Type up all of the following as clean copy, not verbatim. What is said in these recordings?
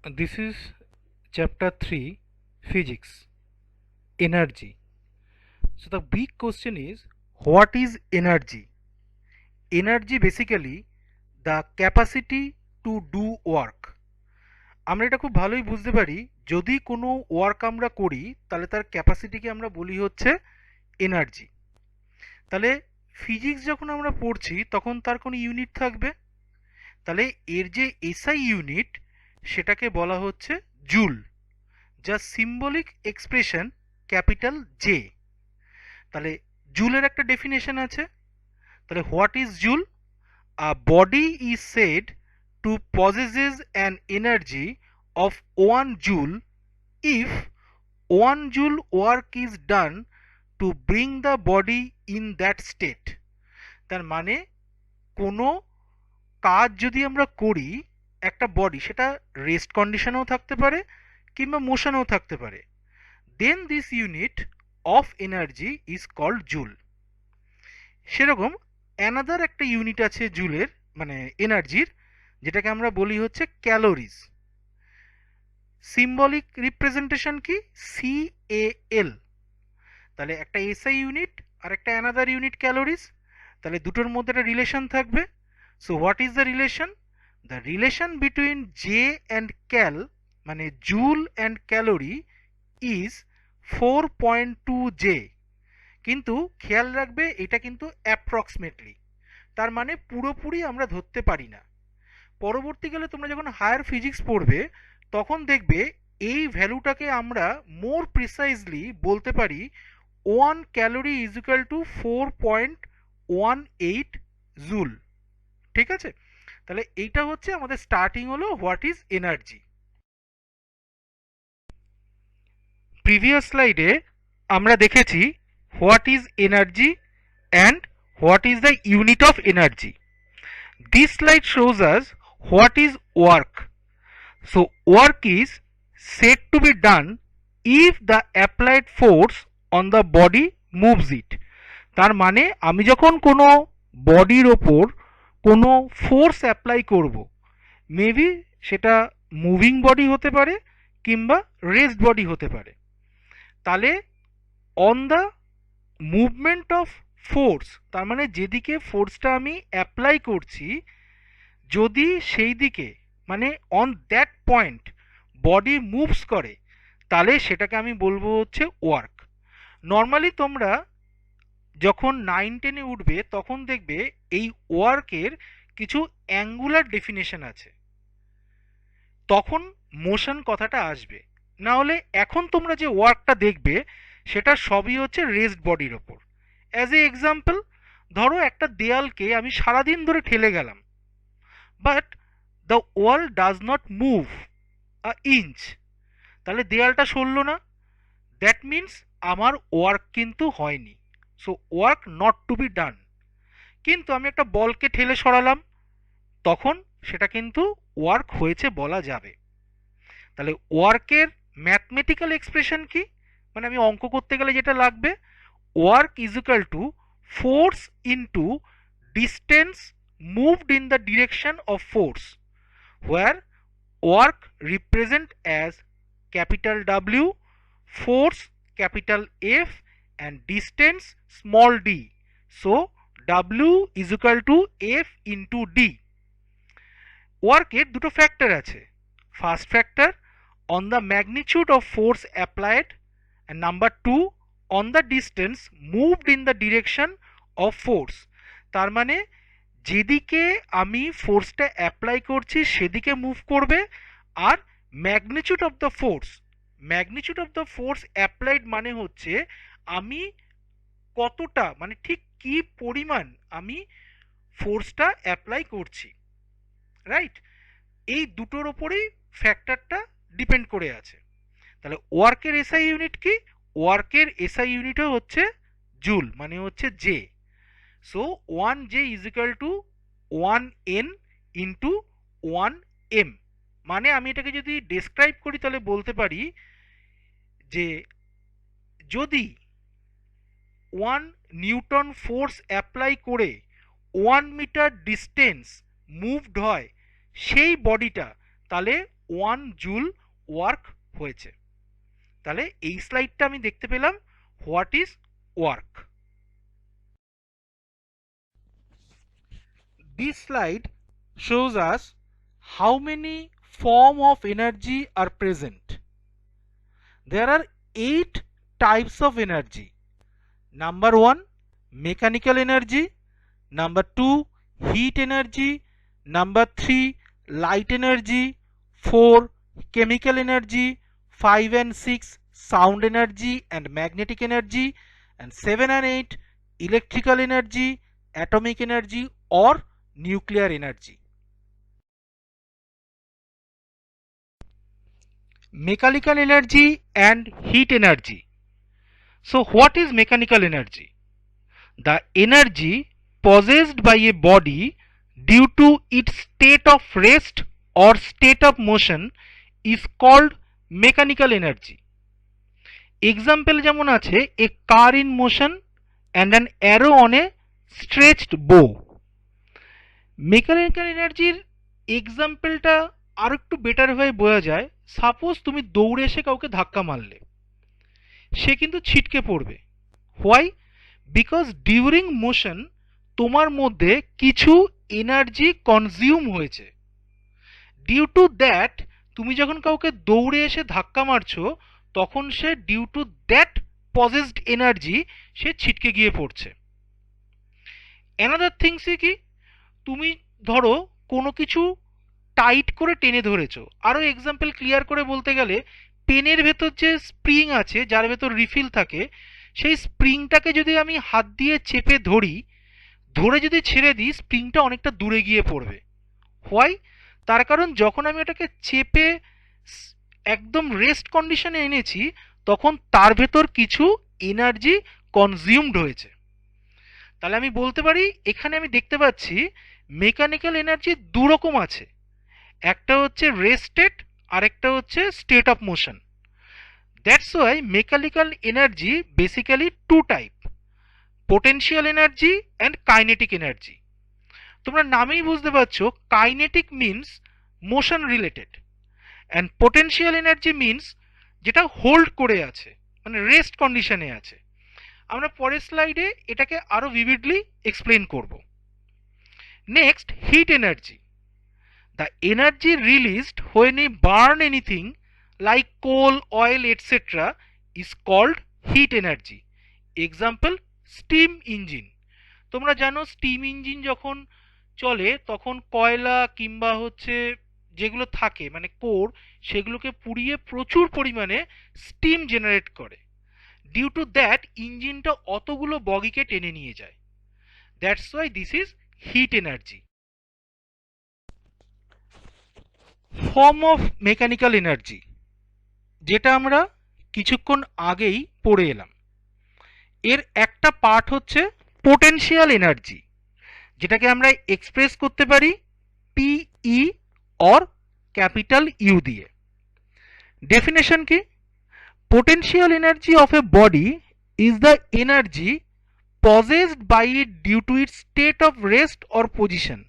This is chapter 3 Physics Energy. So, the big question is what is energy? Energy basically the capacity to do work. আমরা এটা খুব ভালোই বুঝতে পারি, যদি কোনো ওয়ার্ক আমরা করি তাহলে তার ক্যাপাসিটিকে আমরা বলি হচ্ছে এনার্জি। তাহলে ফিজিক্স যখন আমরা পড়ছি তখন তার কোনো ইউনিট থাকবে, তাহলে এর যে এসআই ইউনিট সেটাকে বলা হচ্ছে জুল, যা সিম্বলিক এক্সপ্রেশন ক্যাপিটাল জে। তাহলে জুলের একটা ডেফিনেশন আছে। তাহলে what is joule? A body is said to possesses an energy of 1 joule if 1 joule work is done to bring the body in that state. তার মানে কোনো কাজ যদি আমরা করি, একটা বডি সেটা রেস্ট কন্ডিশনেও থাকতে পারে কিংবা মোশনেও থাকতে পারে, then this unit of energy is called joule. সেরকম অ্যানাদার একটা ইউনিট আছে জুলের মানে এনার্জির, যেটাকে আমরা বলি হচ্ছে ক্যালোরিজ। সিম্বলিক রিপ্রেজেন্টেশন কি? CAL। তাহলে একটা এসআই ইউনিট আর একটা অ্যানাদার ইউনিট ক্যালোরিজ, তাহলে দুটোর মধ্যে একটা রিলেশন থাকবে। So what is the relation? The relation between J and cal মানে joule and calorie is 4.2 J. কিন্তু খেয়াল রাখবে এটা কিন্তু অ্যাপ্রক্সিমেটলি, তার মানে পুরোপুরি আমরা ধরতে পারি না। পরবর্তীকালে তোমরা যখন হায়ার ফিজিক্স পড়বে তখন দেখবে এই ভ্যালুটাকে আমরা মোর প্রিসাইজলি বলতে পারি 1 calorie is equal two 4.18 joule. ঠিক আছে? তাহলে এইটা হচ্ছে আমাদের স্টার্টিং হলো হোয়াট ইজ এনার্জি। প্রিভিয়াস স্লাইডে আমরা দেখেছি what is energy and what is the unit of energy. This slide shows us what is work. So work is said to be done if the applied force on the body moves it. তার মানে আমি যখন কোনো বডির ওপর কোনো force apply করব, maybe সেটা মুভিং বডি হতে পারে কিংবা রেস্ট বডি হতে পারে, তাহলে on the movement of force, তার মানে যেদিকে ফোর্সটা আমি অ্যাপ্লাই করছি যদি সেই দিকে মানে on that point body moves করে, তাহলে সেটাকে আমি বলবো হচ্ছে ওয়ার্ক। নর্মালি তোমরা যখন 9-10-এ উঠবে তখন দেখবে এই ওয়ার্কের কিছু অ্যাঙ্গুলার ডেফিনেশন আছে, তখন মোশন কথাটা আসবে। না হলে এখন তোমরা যে ওয়ার্কটা দেখবে সেটা সবই হচ্ছে রেস্ট বডির ওপর। অ্যাজ এ এক্সাম্পল, ধরো একটা দেয়ালকে আমি সারাদিন ধরে ঠেলে গেলাম, but the wall does not move a inch, তাহলে দেয়ালটা সরল না, দ্যাট মিনস আমার ওয়ার্ক কিন্তু হয়নি। So work not to be done. কিন্তু আমি একটা বলকে ঠেলে সরালাম, তখন সেটা কিন্তু ওয়ার্ক হয়েছে বলা যাবে। তাহলে ওয়ার্কের ম্যাথমেটিক্যাল এক্সপ্রেশন কি? মানে আমি অঙ্ক করতে গেলে যেটা লাগবে, work is equal to force into distance moved in the direction of force, where work represent as capital W, force capital F and distance small d. So W is equal to F into D. ওয়ার্কের দুটো factor আছে। First factor on the magnitude of force applied and number 2 on the distance moved in the direction of force। তার মানে যেদিকে আমি ফোর্সটা apply করছি সেদিকে move করবে। আর magnitude of the force, magnitude of the force applied মানে হচ্ছে আমি কতটা মানে ঠিক কি পরিমাণ আমি ফোর্সটা অ্যাপ্লাই করছি, রাইট? এই দুটোর ওপরেই ফ্যাক্টরটা ডিপেন্ড করে আছে। তাহলে ওয়ার্কের এসআই ইউনিট কি? ওয়ার্কের এসআই ইউনিটও হচ্ছে জুল, মানে হচ্ছে J. So 1 J is equal to 1 N into 1 M. মানে আমি এটাকে যদি ডেসক্রাইব করি তাহলে বলতে পারি যে যদি 1 নিউটন ফোর্স অ্যাপ্লাই করে 1 মিটার ডিস্টেন্স মুভড হয় সেই বডিটা, তাহলে 1 জুল ওয়ার্ক হয়েছে। তাহলে এই স্লাইডটা আমি দেখতে পেলাম what is work. This slide shows us how many forms of energy are present. There are 8 types of energy. Number 1, mechanical energy. Number 2, heat energy. Number 3, light energy. 4, chemical energy. 5 and 6, sound energy and magnetic energy. And 7 and 8, electrical energy, atomic energy or nuclear energy. Mechanical energy and heat energy. So what is mechanical energy? The energy possessed by a body due to its state of rest or state of motion is called mechanical energy. Example যেমন আছে, a car in motion and an arrow on a stretched bow. Mechanical এনার্জির এক্সাম্পলটা আর একটু better হয়ে বোঝা যায়। Suppose তুমি দৌড়ে এসে কাউকে ধাক্কা মারলে, সে কিন্তু ছিটকে পড়বে। হোয়াই? বিকজ ডিউরিং মোশন তোমার মধ্যে কিছু এনার্জি কনজিউম হয়েছে। ডিউ টু দ্যাট তুমি যখন কাউকে দৌড়ে এসে ধাক্কা মারছো, তখন সে due to that possessed energy সে ছিটকে গিয়ে পড়ছে। অ্যানাদার থিংস কি, তুমি ধরো কোনো কিছু টাইট করে টেনে ধরেছো। আরও এক্সাম্পল ক্লিয়ার করে বলতে গেলে, পেনের ভেতর যে স্প্রিং আছে, যার ভেতর রিফিল থাকে, সেই স্প্রিংটাকে যদি আমি হাত দিয়ে চেপে ধরি, ধরে যদি ছেড়ে দিই, স্প্রিংটা অনেকটা দূরে গিয়ে পড়বে। হোয়াই? তার কারণ যখন আমি ওটাকে চেপে একদম রেস্ট কন্ডিশনে এনেছি, তখন তার ভেতর কিছু এনার্জি কনজিউমড হয়েছে। তাহলে আমি বলতে পারি, এখানে আমি দেখতে পাচ্ছি মেকানিক্যাল এনার্জি দু রকম আছে। একটা হচ্ছে রেস্ট স্টেট, আর একটা হচ্ছে state of motion. That's why mechanical energy basically two type, potential energy and kinetic energy. তোমরা নামেই বুঝতে পারছো, kinetic means motion related, and potential energy means যেটা হোল্ড করে আছে, মানে রেস্ট কন্ডিশনে আছে। আমরা পরের স্লাইডে এটাকে আরো ভিভিডলি এক্সপ্লেন করব। Next, hit energy. The energy released when we burn anything like coal, oil, etc. is called heat energy. Example, steam engine. তোমরা জানো স্টিম ইঞ্জিন যখন চলে, তখন কয়লা কিংবা হচ্ছে যেগুলো থাকে মানে কোর, সেগুলোকে পুড়িয়ে প্রচুর পরিমাণে স্টিম জেনারেট করে। ডিউ টু দ্যাট ইঞ্জিনটা অতগুলো বগিকে টেনে নিয়ে যায়। That's why this is hit energy. Form of mechanical energy, যেটা আমরা কিছুক্ষণ আগেই পড়ে এলাম, এর একটা পার্ট হচ্ছে পোটেনশিয়াল এনার্জি, যেটাকে আমরা এক্সপ্রেস করতে পারি পিই অর ক্যাপিটাল ইউ দিয়ে। ডেফিনেশন কি? Potential energy of A body is the energy possessed by it due to its state of rest or position.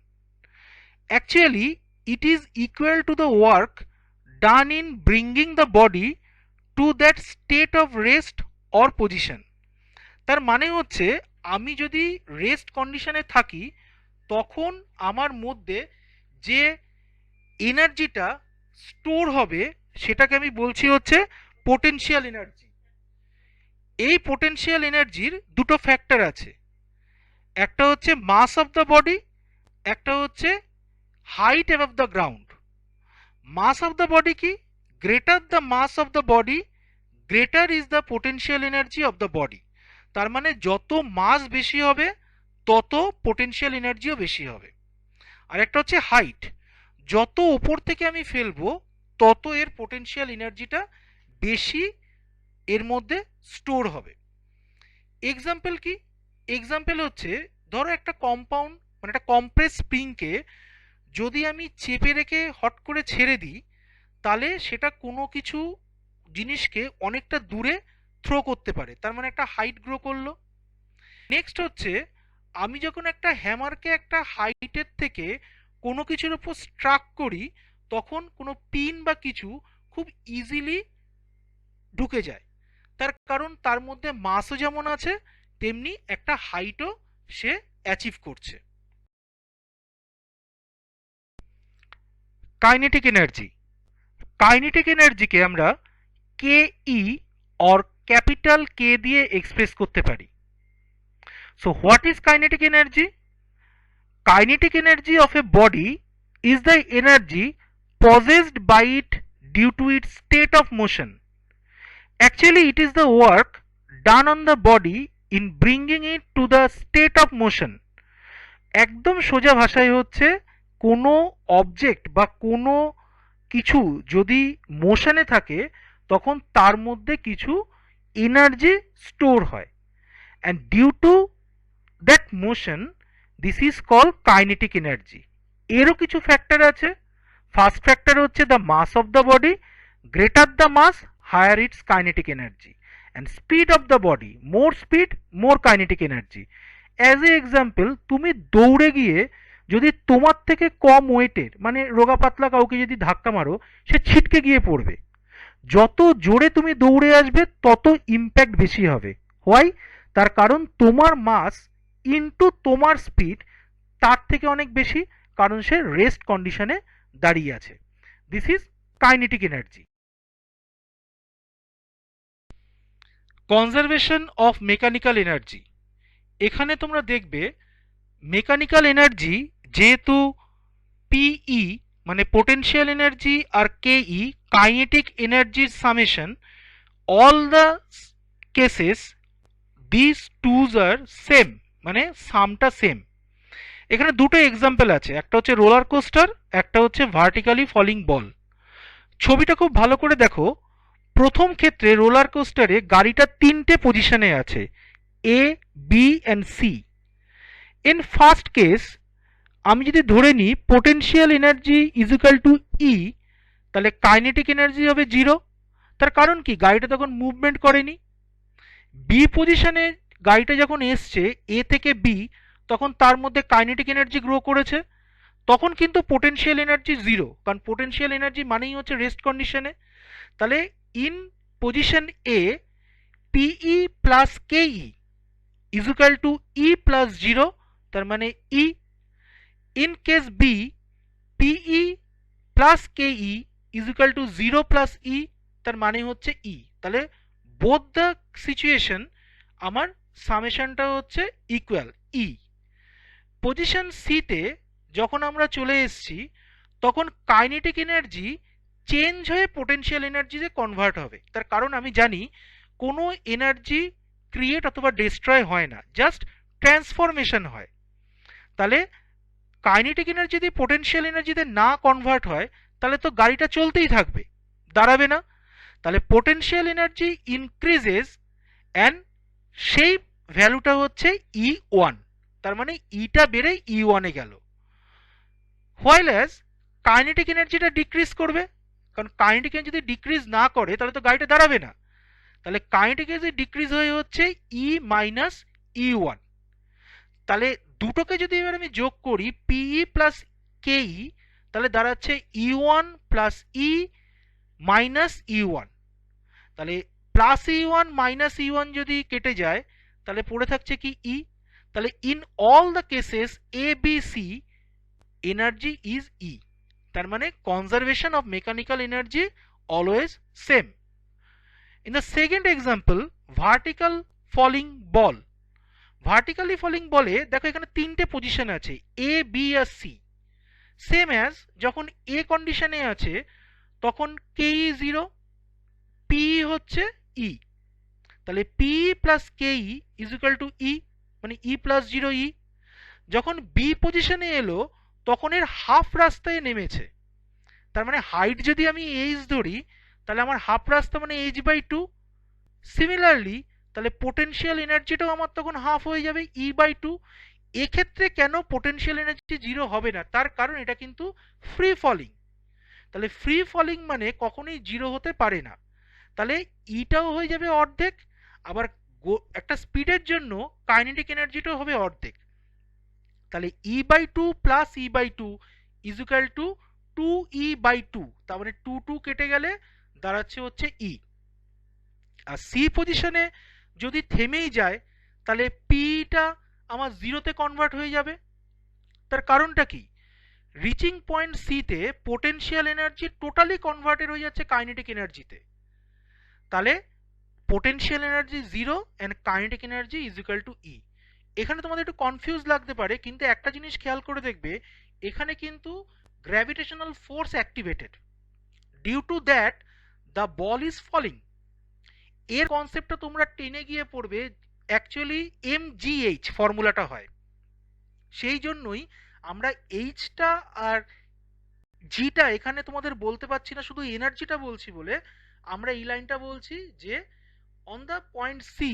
Actually, it is equal to the work done in bringing the body to that state of rest or position. তার মানে হচ্ছে, আমি যদি rest কন্ডিশনে থাকি, তখন আমার মধ্যে যে এনার্জিটা স্টোর হবে, সেটাকে আমি বলছি হচ্ছে পোটেনশিয়াল এনার্জি। এই পোটেনশিয়াল এনার্জির দুটো ফ্যাক্টর আছে, একটা হচ্ছে মাস অফ দ্য বডি, একটা হচ্ছে height above the ground. Mass of the body কি? Greater the mass of the body, greater is the potential energy of the body. তার মানে যত মাস বেশি হবে, তত পোটেনশিয়াল এনার্জিও বেশি হবে। আর একটা হচ্ছে হাইট, যত উপর থেকে আমি ফেলবো, তত এর পোটেনশিয়াল এনার্জিটা বেশি এর মধ্যে স্টোর হবে। এক্সাম্পল কি? এক্সাম্পল হচ্ছে, ধরো একটা কম্পাউন্ড মানে একটা কম্প্রেস স্প্রিংকে যদি আমি চেপে রেখে হট করে ছেড়ে দিই, তাহলে সেটা কোনো কিছু জিনিসকে অনেকটা দূরে থ্রো করতে পারে, তার মানে একটা হাইট গ্রো করলো। নেক্সট হচ্ছে, আমি যখন একটা হ্যামারকে একটা হাইটের থেকে কোনো কিছুর উপর স্ট্রাক করি, তখন কোনো পিন বা কিছু খুব ইজিলি ঢুকে যায়, তার কারণ তার মধ্যে মাসও যেমন আছে তেমনি একটা হাইটও সে অ্যাচিভ করছে। কাইনেটিক এনার্জি, কাইনেটিক এনার্জিকে আমরা কে ই অর ক্যাপিটাল কে দিয়ে এক্সপ্রেস করতে পারি। So what is kinetic energy? Kinetic energy of a body is the energy possessed by it due to its state of motion. Actually, it is the work done on the body in bringing it to the state of motion. একদম সোজা ভাষায় হচ্ছে কোনো object বা কোনো কিছু যদি মোশনে থাকে তখন তার মধ্যে কিছু এনার্জি স্টোর হয়, and due to that motion this is call kinetic energy. এরও কিছু ফ্যাক্টর আছে। ফার্স্ট ফ্যাক্টর হচ্ছে the mass of the body, greater the mass higher its kinetic energy, and speed of the body, more speed more kinetic energy. As a example, তুমি দৌড়ে গিয়ে যদি তোমার থেকে কম ওয়েটের মানে রোগা পাতলা কাউকে যদি ধাক্কা মারো, সে ছিটকে গিয়ে পড়বে। যত জোরে তুমি দৌড়ে আসবে তত ইম্প্যাক্ট বেশি হবে। হোয়াই? তার কারণ তোমার মাস ইনটু তোমার স্পিড তার থেকে অনেক বেশি, কারণ সে রেস্ট কন্ডিশনে দাঁড়িয়ে আছে। This is kinetic energy. Conservation of mechanical energy, এখানে তোমরা দেখবে মেকানিক্যাল এনার্জি যেহেতু পিই মানে পোটেনশিয়াল এনার্জি আর কেই কাইনেটিক এনার্জির সামেশন, all the cases this twos are same, মানে সামটা সেম। এখানে দুটো এক্সাম্পল আছে, একটা হচ্ছে রোলার কোস্টার, একটা হচ্ছে ভার্টিক্যালি ফলিং বল। ছবিটা খুব ভালো করে দেখো। প্রথম ক্ষেত্রে রোলার কোস্টারে গাড়িটা তিনটে পজিশনে আছে, A B and C. In first case আমি যদি ধরে নিই potential energy is equal to E, তাহলে কাইনেটিক এনার্জি হবে 0। তার কারণ কি? গাড়িটা তখন মুভমেন্ট করেনি। বি পজিশনে গাড়িটা যখন এসছে এ থেকে বি, তখন তার মধ্যে কাইনেটিক এনার্জি গ্রো করেছে, তখন কিন্তু পোটেনশিয়াল এনার্জি 0, কারণ পোটেনশিয়াল এনার্জি মানেই হচ্ছে রেস্ট কন্ডিশনে। তাহলে ইন পজিশন এ পিই প্লাস কেই is equal to E plus 0, তার মানে ই। ইন কেস বি পিই প্লাস কেই is equal two 0 plus E, তার মানে হচ্ছে ই। তাহলে বোথ দ্য সিচুয়েশন আমার সামেশনটা হচ্ছে ইকুয়াল ই। পজিশন সিতে যখন আমরা চলে এসেছি তখন কাইনেটিক এনার্জি চেঞ্জ হয়ে পোটেনশিয়াল এনার্জিতে কনভার্ট হবে। তার কারণ আমি জানি কোনো এনার্জি ক্রিয়েট অথবা ডিস্ট্রয় হয় না, জাস্ট ট্রান্সফরমেশন হয়। তাহলে কাইনেটিক এনার্জি যদি পোটেনশিয়াল এনার্জিতে না কনভার্ট হয় তাহলে তো গাড়িটা চলতেই থাকবে, দাঁড়াবে না। তাহলে পোটেনশিয়াল এনার্জি ইনক্রিজেস অ্যান্ড সেই ভ্যালুটা হচ্ছে E1, তার মানে ইটা বেড়ে E1-এ গেল। হোয়াইল অ্যাজ কাইনেটিক এনার্জিটা ডিক্রিজ করবে, কারণ কাইনেটিক এনার্জি যদি ডিক্রিজ না করে তাহলে তো গাড়িটা দাঁড়াবে না। তাহলে কাইনেটিক এনার্জি ডিক্রিজ হয়ে হচ্ছে E মাইনাস E1। তাহলে দুটোকে যদি এবার আমি যোগ করি পিই প্লাস কেই, তাহলে দাঁড়াচ্ছে E1 plus E minus E1। তাহলে প্লাস E1 মাইনাস E1 যদি কেটে যায় তাহলে পড়ে থাকছে কি ই। তাহলে in all the cases A B C energy is E, তার মানে conservation of mechanical energy always same. In the second example vertical falling ball. Vertically falling বলে দেখো এখানে তিনটে পজিশন আছে, এ বি আর সি। সেম অ্যাজ যখন A কন্ডিশনে আছে তখন কেই 0, পি হচ্ছে ই। তাহলে পি প্লাস কেই ইজ ইকুয়াল টু ই, মানে ই প্লাস 0 ই। যখন বি পজিশনে এলো তখন এর হাফ রাস্তায় নেমেছে, তার মানে হাইট যদি আমি এইচ ধরি তাহলে আমার হাফ রাস্তা মানে h/2। সিমিলারলি তাহলে পোটেনশিয়াল এনার্জিটাও আমার তখন হাফ হয়ে যাবে E/2। এক্ষেত্রে কেন পোটেনশিয়াল এনার্জি 0 হবে না? তার কারণ এটা কিন্তু ফ্রি ফলিং। তাহলে ফ্রি ফলিং মানে কখনোই 0 হতে পারে না। তাহলে ইটাও হয়ে যাবে অর্ধেক, আবার একটা স্পিডের জন্য কাইনেটিক এনার্জিটাও হবে অর্ধেক। তাহলে E/2 plus E/2 is equal two 2E/2, তার মানে 2 কেটে গেলে দাঁড়াচ্ছে হচ্ছে E। আর সি পজিশনে যদি থেমেই যায় তাহলে পিটা আমার জিরোতে কনভার্ট হয়ে যাবে। তার কারণটা কি? রিচিং পয়েন্ট সিতে পোটেনশিয়াল এনার্জি টোটালি কনভার্টেড হয়ে যাচ্ছে কাইনেটিক এনার্জিতে। তাহলে potential energy zero and kinetic energy is equal to E. এখানে তোমাদের একটু কনফিউজ লাগতে পারে, কিন্তু একটা জিনিস খেয়াল করে দেখবে, এখানে কিন্তু gravitational force activated, due to that the ball is falling. এর কনসেপ্টটা তোমরা টেনে গিয়ে পড়বে, অ্যাকচুয়ালি এমজিএইচ ফর্মুলাটা হয়। সেই জন্যই আমরা এইচটা আর জিটা এখানে তোমাদের বলতে পারছি না, শুধু এনার্জিটা বলছি বলে আমরা এই লাইনটা বলছি যে অন দ্য পয়েন্ট সি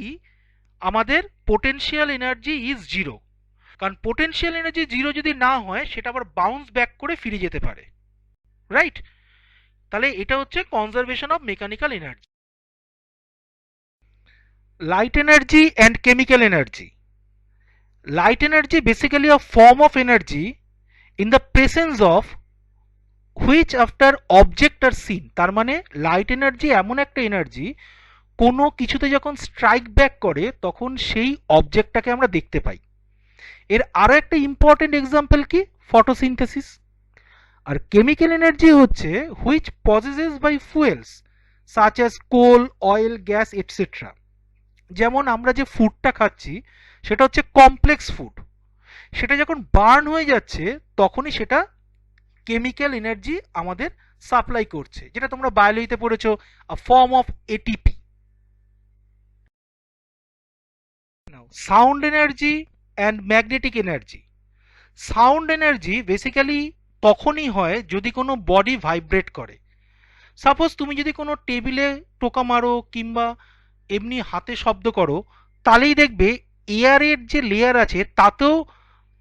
আমাদের পোটেনশিয়াল এনার্জি ইজ জিরো। কারণ পোটেনশিয়াল এনার্জি জিরো যদি না হয় সেটা আবার বাউন্স ব্যাক করে ফিরে যেতে পারে, রাইট? তাহলে এটা হচ্ছে conservation of mechanical energy. Light energy and chemical energy. Light energy basically a form of energy in the presence of which after object are seen। তার মানে লাইট এনার্জি এমন একটা এনার্জি, কোনো কিছুতে যখন স্ট্রাইক ব্যাক করে তখন সেই অবজেক্টটাকে আমরা দেখতে পাই। এর আরও একটা ইম্পর্টেন্ট এক্সাম্পল কি? ফটোসিনথেসিস। আর কেমিক্যাল এনার্জি হচ্ছে which possesses by fuels such as coal, oil, gas etcetera. যেমন আমরা যে ফুডটা খাচ্ছি সেটা হচ্ছে কমপ্লেক্স ফুড, সেটা যখন বার্ন হয়ে যাচ্ছে তখনই সেটা কেমিক্যাল এনার্জি আমাদের সাপ্লাই করছে, যেটা তোমরা বায়োলজিতে পড়েছো, আ form of ATP. Sound energy and magnetic energy. Sound energy basically তখনই হয় যদি কোনো বডি ভাইব্রেট করে। সাপোজ তুমি যদি কোনো টেবিলে টোকা মারো কিংবা এমনি হাতে শব্দ করো, তাহলেই দেখবে এয়ারের যে লেয়ার আছে তাতেও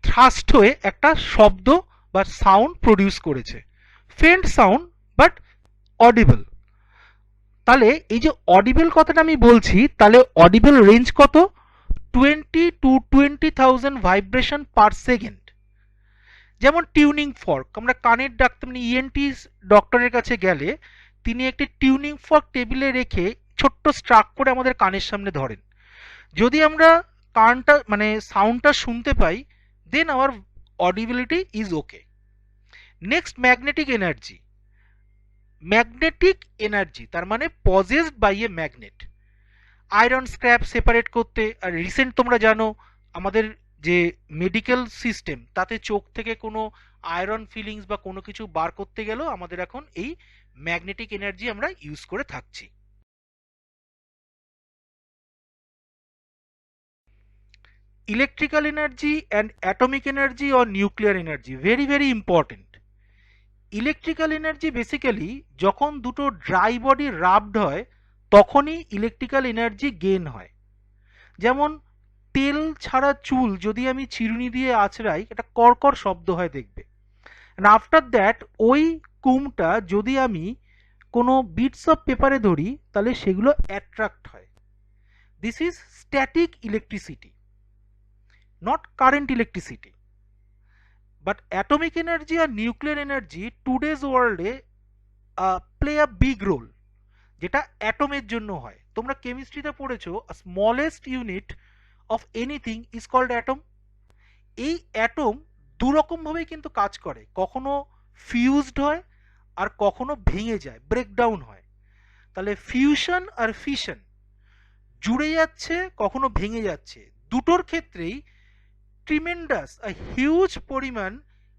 থ্রাস্ট হয়ে একটা শব্দ বা সাউন্ড প্রডিউস করেছে, ফেন্ট সাউন্ড বাট অডিবল। তাহলে এই যে অডিবল কথাটা আমি বলছি, তাহলে অডিবল রেঞ্জ কত? 20 to 20,000 ভাইব্রেশন পার সেকেন্ড। যেমন টিউনিং ফর্ক, আমরা কানের ডাক্তার মানে ইএনটি ডক্টরের কাছে গেলে তিনি একটি টিউনিং ফর্ক টেবিলে রেখে ছোট্ট স্ট্রাক করে আমাদের কানের সামনে ধরেন। যদি আমরা কানটা মানে সাউন্ডটা শুনতে পাই, then our audibility is okay. Next, magnetic energy. Magnetic energy তার মানে possessed by a magnet. Iron scrap separate করতে, আর রিসেন্ট তোমরা জানো আমাদের যে মেডিকেল সিস্টেম তাতে চোখ থেকে কোনো আয়রন ফিলিংস বা কোনো কিছু বার করতে গেলেও আমাদের এখন এই ম্যাগনেটিক এনার্জি আমরা ইউজ করে থাকছি। Electrical energy and atomic energy or nuclear energy, very very important. Electrical energy basically যখন দুটো ড্রাই বডি রাবড হয় তখনই ইলেকট্রিক্যাল এনার্জি গেইন হয়। যেমন তেল ছাড়া চুল যদি আমি চিরুনি দিয়ে আঁচড়াই, এটা কড়কড় শব্দ হয় দেখবে। অ্যান্ড আফটার দ্যাট ওই কুমটা যদি আমি কোনো বিটস অফ পেপারে ধরি তাহলে সেগুলো অ্যাট্রাক্ট হয়। This is static electricity, not current electricity. But atomic energy আর নিউক্লিয়ার এনার্জি টুডেজ ওয়ার্ল্ডে প্লে আ বিগ রোল, যেটা অ্যাটমের জন্য হয়। তোমরা কেমিস্ট্রিতে পড়েছো smallest unit of anything is called atom. এই অ্যাটম দুরকমভাবেই কিন্তু কাজ করে, কখনো ফিউজড হয় আর কখনো ভেঙে যায়, ব্রেকডাউন হয়। তাহলে ফিউশন আর ফিশন, জুড়ে যাচ্ছে কখনো ভেঙে যাচ্ছে, দুটোর ক্ষেত্রেই ট্রিমেন্ডাস হিউজ পরিমাণ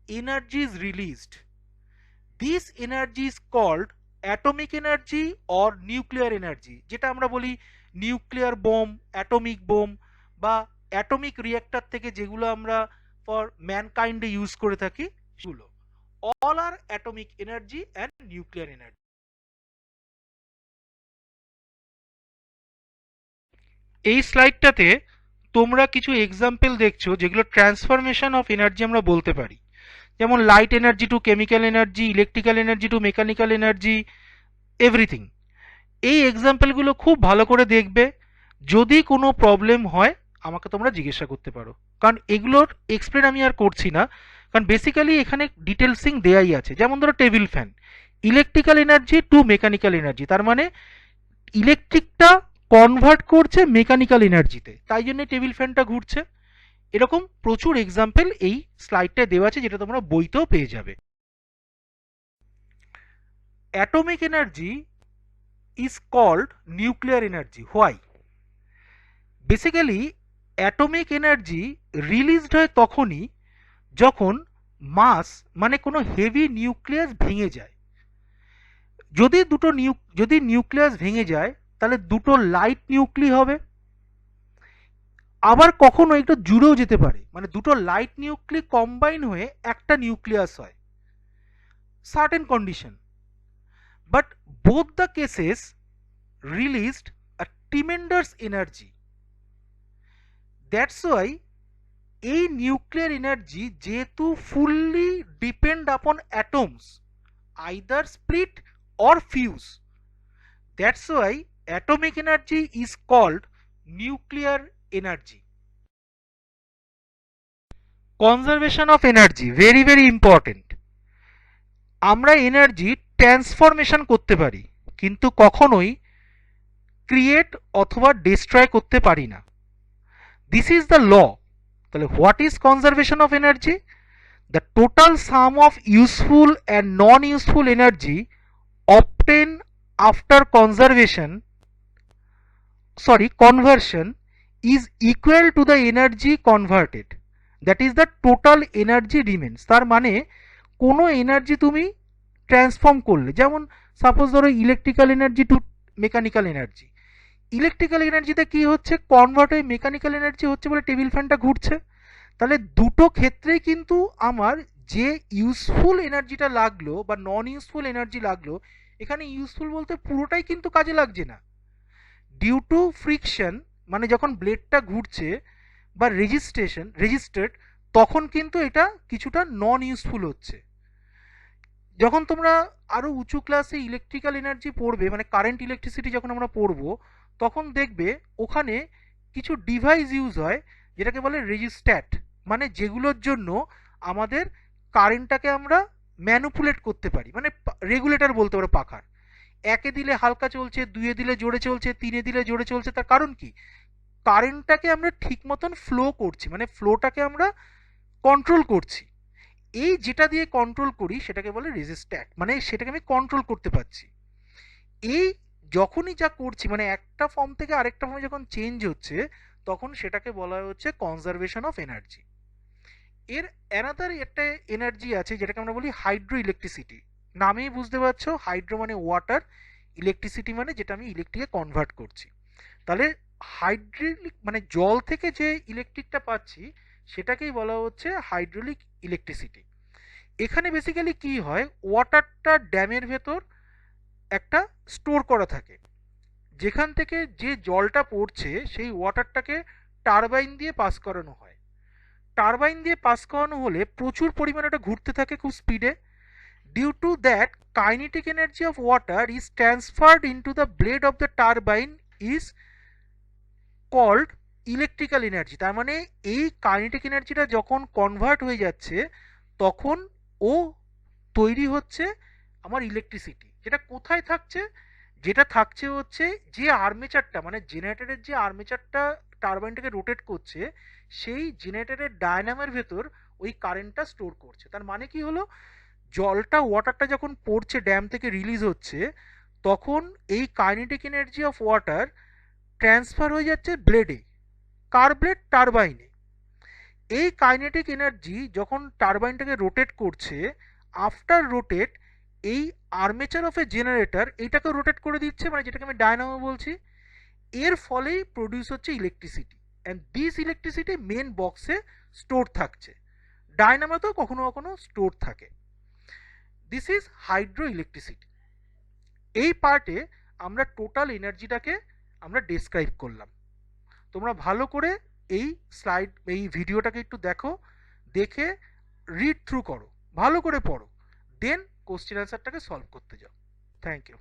energy is released. This energy is called atomic energy or nuclear energy, যেটা আমরা বলি নিউক্লিয়ার বোম, অ্যাটমিক বোম বা অ্যাটমিক রিঅ্যাক্টর থেকে যেগুলো আমরা ফর ম্যানকাইন্ডে ইউজ করে থাকি সেগুলো all are atomic energy and nuclear energy. এই স্লাইডটাতে তোমরা কিছু এক্সাম্পল দেখছো যেগুলো ট্রান্সফরমেশন অফ এনার্জি আমরা বলতে পারি। যেমন light energy to chemical energy, electrical energy to mechanical energy, everything. এই এক্সাম্পলগুলো খুব ভালো করে দেখবে, যদি কোনো প্রবলেম হয় আমাকে তোমরা জিজ্ঞাসা করতে পারো, কারণ এগুলোর এক্সপ্লেন আমি আর করছি না, কারণ বেসিক্যালি এখানে ডিটেলসিং দেয়াই আছে। যেমন ধরো table fan, electrical energy to mechanical energy, তার মানে ইলেকট্রিকটা কনভার্ট করছে মেকানিক্যাল এনার্জিতে, তাই জন্য টেবিল ফ্যানটা ঘুরছে। এরকম প্রচুর এক্সাম্পল এই স্লাইডটা দেওয়া আছে, যেটা তোমরা বইতেও পেয়ে যাবে। Atomic energy is called nuclear energy. Why? Basically atomic energy released হয় তখনই যখন মাস মানে কোনো হেভি নিউক্লিয়াস ভেঙে যায়। যদি নিউক্লিয়াস ভেঙে যায় তাহলে দুটো লাইট নিউক্লি হবে, আবার কখনো একটু জুড়েও যেতে পারে, মানে দুটো লাইট নিউক্লি কম্বাইন হয়ে একটা নিউক্লিয়াস হয়, certain condition. But both the cases released a tremendous energy. That's why এই নিউক্লিয়ার এনার্জি যেহেতু ফুললি ডিপেন্ড আপন atoms, either split or fuse. That's why atomic energy is called nuclear energy. Conservation of energy very very important. আমরা energy transformation করতে পারি, কিন্তু কখনোই create অথবা destroy করতে পারি না। This is the law. তাহলে what is conservation of energy? The total sum of useful and non useful energy obtained after conversion is equal to the energy converted, that is the total energy remains. তার মানে কোনো energy তুমি transform করলে, যেমন suppose ধরো electrical energy to mechanical energy, electrical এনার্জিতে কি হচ্ছে, কনভার্ট হয়ে মেকানিক্যাল এনার্জি হচ্ছে বলে টেবিল ফ্যানটা ঘুরছে। তাহলে দুটো ক্ষেত্রেই কিন্তু আমার যে ইউজফুল এনার্জিটা লাগলো বা নন ইউজফুল এনার্জি লাগলো, এখানে ইউজফুল বলতে পুরোটাই কিন্তু কাজে লাগছে না। ডিউ টু ফ্রিকশন, মানে যখন ব্লেডটা ঘুরছে বা রেজিস্ট্রেড, তখন কিন্তু এটা কিছুটা নন ইউজফুল হচ্ছে। যখন তোমরা আরও উঁচু ক্লাসে ইলেকট্রিক্যাল এনার্জি পড়বে, মানে কারেন্ট ইলেকট্রিসিটি যখন আমরা পড়বো, তখন দেখবে ওখানে কিছু ডিভাইস ইউজ হয় যেটাকে বলে রেজিস্ট্যাট, মানে যেগুলোর জন্য আমাদের কারেন্টটাকে আমরা ম্যানুপুলেট করতে পারি, মানে রেগুলেটর বলতে পারো পাখার। একে দিলে হালকা চলছে, দুয়ে দিলে জোরে চলছে, তিনে দিলে জোরে চলছে। তার কারণ কি? কারেন্টটাকে আমরা ঠিক মতন ফ্লো করছি, মানে ফ্লোটাকে আমরা কন্ট্রোল করছি। এই যেটা দিয়ে কন্ট্রোল করি সেটাকে বলে রেজিস্ট্যাট, মানে সেটাকে আমি কন্ট্রোল করতে পারছি। এই যখনই যা করছি, মানে একটা ফর্ম থেকে আরেকটা ফর্মে যখন চেঞ্জ হচ্ছে, তখন সেটাকে বলা হচ্ছে কনজারভেশন অফ এনার্জি। এর অ্যানাদার একটা এনার্জি আছে যেটাকে আমরা বলি হাইড্রো ইলেকট্রিসিটি। নামেই বুঝতে পারছো, হাইড্রো মানে ওয়াটার, ইলেকট্রিসিটি মানে যেটা আমি ইলেকট্রিকে কনভার্ট করছি। তাহলে হাইড্রোলিক মানে জল থেকে যে ইলেকট্রিকটা পাচ্ছি সেটাকেই বলা হচ্ছে হাইড্রোলিক ইলেকট্রিসিটি। এখানে বেসিক্যালি কি হয়, ওয়াটারটা ড্যামের ভেতর একটা স্টোর করা থাকে, যেখান থেকে যে জলটা পড়ছে সেই ওয়াটারটাকে টারবাইন দিয়ে পাস করানো হয়। টারবাইন দিয়ে পাস করানো হলে প্রচুর পরিমাণে ওটা ঘুরতে থাকে খুব স্পিডে। Due to that kinetic energy of water is transferred into the blade of the turbine is called electrical energy. তার মানে এই কাইনেটিক এনার্জিটা যখন কনভার্ট হয়ে যাচ্ছে তখন ও তৈরি হচ্ছে আমার ইলেকট্রিসিটি। যেটা কোথায় থাকছে? যেটা থাকছে হচ্ছে যে আর্মেচারটা, মানে জেনারেটরের যে আর্মেচারটা টারবাইনটাকে রোটেট করছে, সেই জেনারেটরের ডায়নামের ভেতর ওই কারেন্টটা স্টোর করছে। তার মানে কি হলো, জলটা ওয়াটারটা যখন পড়ছে ড্যাম থেকে রিলিজ হচ্ছে, তখন এই kinetic energy of water transfer হয়ে যাচ্ছে ব্লেডে। কার ব্লেড? টারবাইনে। এই কাইনেটিক এনার্জি যখন টারবাইনটাকে রোটেট করছে, আফটার রোটেট এই আর্মেচার অফ এ জেনারেটর এইটাকে রোটেট করে দিচ্ছে, মানে যেটাকে আমি ডায়নামো বলছি। এর ফলেই প্রডিউস হচ্ছে electricity, and this electricity main বক্সে স্টোর থাকছে। ডায়নামোতেও কখনো কখনো স্টোর থাকে। This is hydro electricity. এই পার্টে আমরা টোটাল এনার্জিটাকে আমরা ডেসক্রাইব করলাম। তোমরা ভালো করে এই ভিডিওটাকে একটু দেখো, দেখে রিড থ্রু করো, ভালো করে পড়ো, দেন কোশ্চেন অ্যান্সারটাকে সলভ করতে যাও। Thank you.